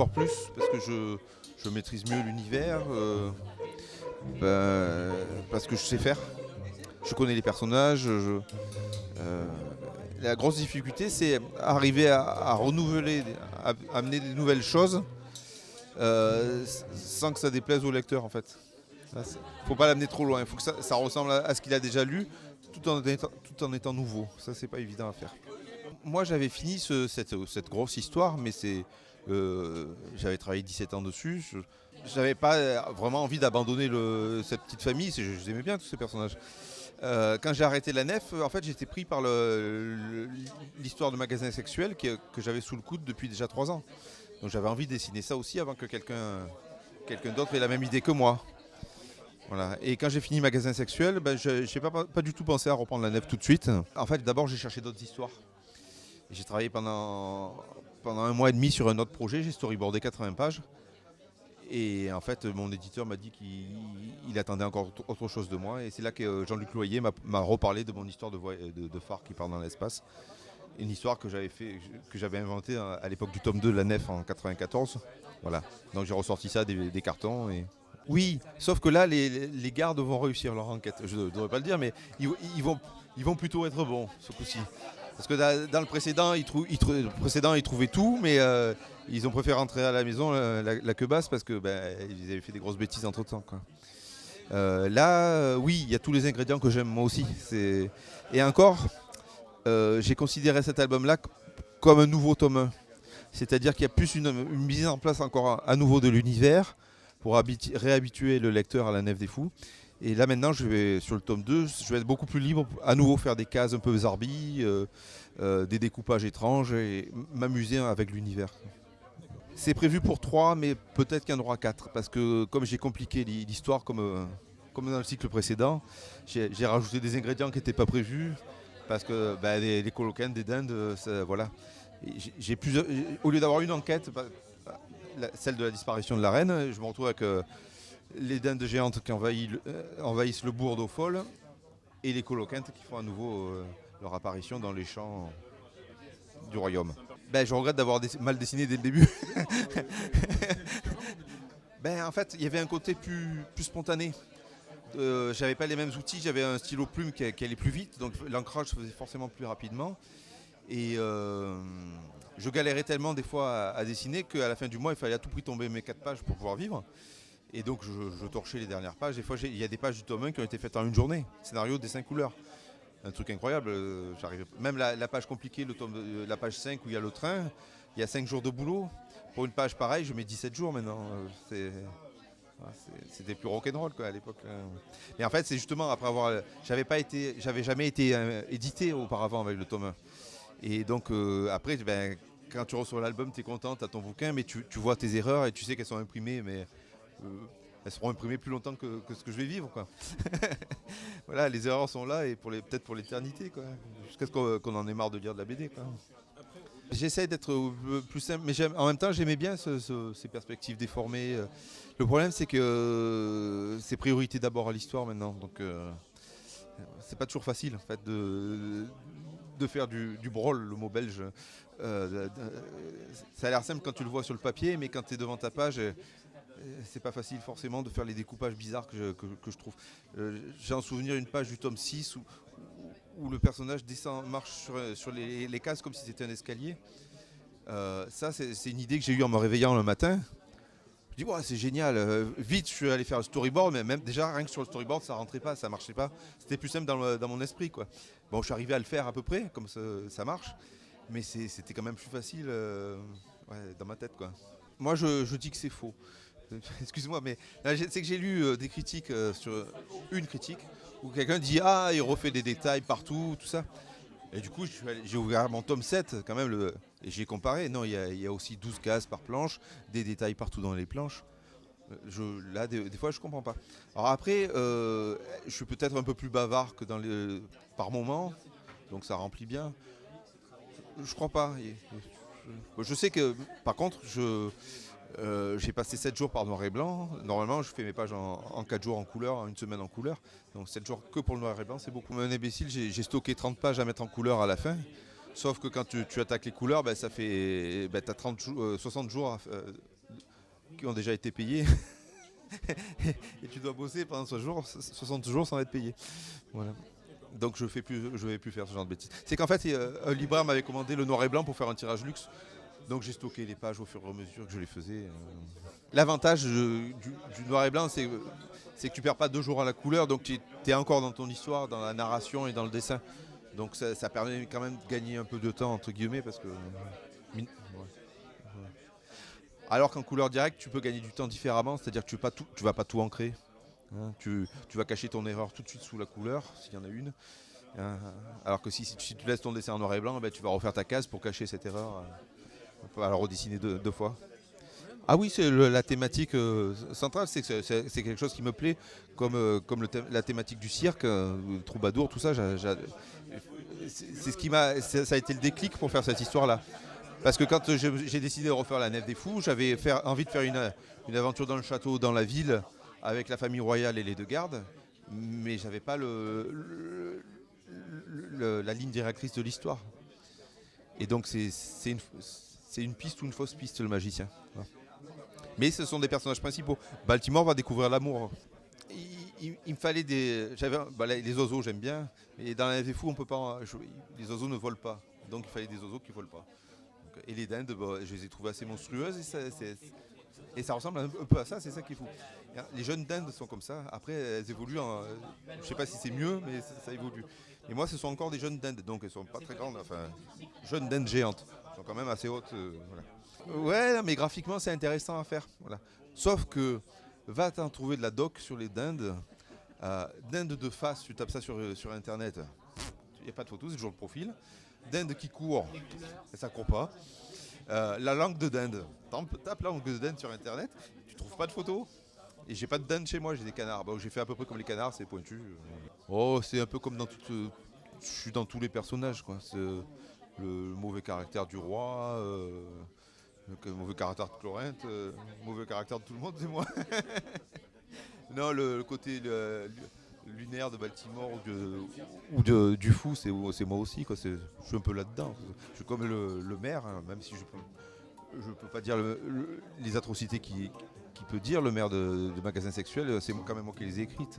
encore plus parce que je maîtrise mieux l'univers, parce que je sais faire. Je connais les personnages. Euh, la grosse difficulté, c'est arriver à renouveler, à amener des nouvelles choses sans que ça déplaise au lecteur en fait. Faut pas l'amener trop loin, il faut que ça ressemble à ce qu'il a déjà lu tout en étant nouveau. Ça, c'est pas évident à faire. Moi, j'avais fini cette grosse histoire, mais j'avais travaillé 17 ans dessus. J'avais pas vraiment envie d'abandonner cette petite famille. Je les aimais bien, tous ces personnages. Quand j'ai arrêté la nef, en fait, j'étais pris par l'histoire de magasin sexuel que j'avais sous le coude depuis déjà 3 ans. Donc j'avais envie de dessiner ça aussi avant que quelqu'un d'autre ait la même idée que moi. Voilà. Et quand j'ai fini magasin sexuel, je n'ai pas du tout pensé à reprendre la nef tout de suite. En fait, d'abord, j'ai cherché d'autres histoires. J'ai travaillé pendant 1 mois et demi sur un autre projet. J'ai storyboardé 80 pages. Et en fait, mon éditeur m'a dit qu'il attendait encore autre chose de moi. Et c'est là que Jean-Luc Loyer m'a reparlé de mon histoire de phare qui part dans l'espace. Une histoire que j'avais inventée à l'époque du tome 2 de la nef en 94. Voilà. Donc j'ai ressorti ça des cartons. Oui, sauf que là, les gardes vont réussir leur enquête. Je ne devrais pas le dire, mais ils vont plutôt être bons ce coup-ci. Parce que dans le précédent, ils trouvaient tout, mais ils ont préféré rentrer à la maison la queue basse parce que ils avaient fait des grosses bêtises entre-temps, quoi. Là, oui, il y a tous les ingrédients que j'aime moi aussi. Et encore, j'ai considéré cet album-là comme un nouveau tome 1. C'est-à-dire qu'il y a plus une mise en place encore à nouveau de l'univers pour réhabituer le lecteur à la Nef des Fous. Et là maintenant, sur le tome 2, je vais être beaucoup plus libre, à nouveau faire des cases un peu zarbi, des découpages étranges et m'amuser avec l'univers. C'est prévu pour 3, mais peut-être qu'il y en aura 4, parce que comme j'ai compliqué l'histoire comme dans le cycle précédent, j'ai rajouté des ingrédients qui n'étaient pas prévus, parce que les coloquins, des dindes, voilà. Au lieu d'avoir une enquête, celle de la disparition de la reine, je me retrouve avec les dindes géantes qui envahissent le bourg d'eau folle et les coloquintes qui font à nouveau leur apparition dans les champs du royaume. Je regrette d'avoir mal dessiné dès le début. En fait, il y avait un côté plus spontané. J'avais pas les mêmes outils, j'avais un stylo plume qui allait plus vite, donc l'ancrage se faisait forcément plus rapidement. Et je galérais tellement des fois à dessiner qu'à la fin du mois, il fallait à tout prix tomber mes 4 pages pour pouvoir vivre. Et donc je torchais les dernières pages. Des fois, il y a des pages du tome 1 qui ont été faites en une journée. Scénario, dessin, couleur. Un truc incroyable. Même la page compliquée, la page 5 où il y a le train, il y a 5 jours de boulot. Pour une page pareille, je mets 17 jours maintenant. C'était plus rock'n'roll à l'époque. Mais en fait, c'est justement après j'avais jamais été édité auparavant avec le tome 1. Et donc après, quand tu reçois l'album, tu es content, tu as ton bouquin, mais tu vois tes erreurs et tu sais qu'elles sont imprimées, mais elles seront imprimées plus longtemps que ce que je vais vivre, quoi. Voilà, les erreurs sont là et peut-être pour l'éternité, quoi. Jusqu'à ce qu'on en ait marre de lire de la BD, quoi. J'essaie d'être plus simple, mais en même temps j'aimais bien ces perspectives déformées. Le problème c'est que c'est priorité d'abord à l'histoire maintenant, donc c'est pas toujours facile en fait de faire du brawl, le mot belge. Ça a l'air simple quand tu le vois sur le papier, mais quand tu es devant ta page, c'est pas facile forcément de faire les découpages bizarres que je trouve. J'ai en souvenir une page du tome 6 où le personnage marche sur les cases comme si c'était un escalier. Ça, c'est une idée que j'ai eue en me réveillant le matin. Je dis, ouais, c'est génial. Vite, je suis allé faire le storyboard, mais même déjà, rien que sur le storyboard, ça rentrait pas, ça marchait pas. C'était plus simple dans mon esprit, quoi. Bon, je suis arrivé à le faire à peu près, comme ça marche, mais c'était quand même plus facile dans ma tête, quoi. Moi, je dis que c'est faux. Excuse-moi, mais c'est que j'ai lu des critiques sur une critique où quelqu'un dit il refait des détails partout, tout ça. Et du coup, j'ai ouvert mon tome 7 quand même et j'ai comparé. Non, il y a aussi 12 cases par planche, des détails partout dans les planches. Là, des fois, je comprends pas. Alors après, je suis peut-être un peu plus bavard que par moment, donc ça remplit bien. Je crois pas. Je sais que, par contre, j'ai passé 7 jours par noir et blanc. Normalement, je fais mes pages en 4 jours en couleur, en une semaine en couleur. Donc 7 jours que pour le noir et blanc, c'est beaucoup. Un imbécile, j'ai stocké 30 pages à mettre en couleur à la fin. Sauf que quand tu attaques les couleurs, ça fait, t'as 60 jours qui ont déjà été payés. Et tu dois bosser pendant 60 jours sans être payé. Voilà. Donc je vais plus faire ce genre de bêtises. C'est qu'en fait, un libraire m'avait commandé le noir et blanc pour faire un tirage luxe. Donc j'ai stocké les pages au fur et à mesure que je les faisais. L'avantage du noir et blanc, c'est que tu perds pas 2 jours à la couleur, donc tu es encore dans ton histoire, dans la narration et dans le dessin. Donc ça permet quand même de gagner un peu de temps, entre guillemets, parce que... Ouais. Alors qu'en couleur directe, tu peux gagner du temps différemment, c'est-à-dire que tu vas pas tout ancrer. Hein, tu vas cacher ton erreur tout de suite sous la couleur, s'il y en a une. Alors que si tu laisses ton dessin en noir et blanc, tu vas refaire ta case pour cacher cette erreur. On peut la redessiner deux fois. Ah oui, c'est la thématique centrale, c'est quelque chose qui me plaît, comme la thématique du cirque, le troubadour, tout ça. C'est ce qui ça a été le déclic pour faire cette histoire-là. Parce que quand j'ai décidé de refaire la Nef des Fous, j'avais envie de faire une aventure dans le château, dans la ville, avec la famille royale et les 2 gardes, mais j'avais pas la ligne directrice de l'histoire. Et donc c'est une piste ou une fausse piste, le magicien. Voilà. Mais ce sont des personnages principaux. Baltimore va découvrir l'amour. Il me fallait les oiseaux, j'aime bien, mais dans la Nef des Fous, on peut pas. Les oiseaux ne volent pas, donc il fallait des oiseaux qui volent pas. Et les dindes, je les ai trouvées assez monstrueuses et ça ressemble un peu à ça, c'est ça qui est fou. Les jeunes dindes sont comme ça, après elles évoluent, je ne sais pas si c'est mieux, mais ça évolue. Et moi ce sont encore des jeunes dindes, donc elles ne sont pas très grandes, enfin jeunes dindes géantes, elles sont quand même assez hautes. Voilà. Ouais, mais graphiquement c'est intéressant à faire. Voilà. Sauf que va t'en trouver de la doc sur les dindes, dindes de face, tu tapes ça sur internet, il n'y a pas de photo, c'est toujours le profil. Dinde qui court, ça court pas. La langue de dinde, tape langue de dinde sur internet, tu trouves pas de photos. Et j'ai pas de dinde chez moi, j'ai des canards. J'ai fait à peu près comme les canards, c'est pointu. Oh, c'est un peu comme dans je suis dans tous les personnages, quoi. C'est le mauvais caractère du roi, le mauvais caractère de Chlorinthe, le mauvais caractère de tout le monde, c'est moi. Non, le côté lunaire de Baltimore ou du fou, c'est moi aussi, quoi. Je suis un peu là-dedans. Je suis comme le maire, hein, même si je peux pas dire les atrocités qu'il peut dire, le maire de magasins sexuels, c'est quand même moi qui les ai écrites.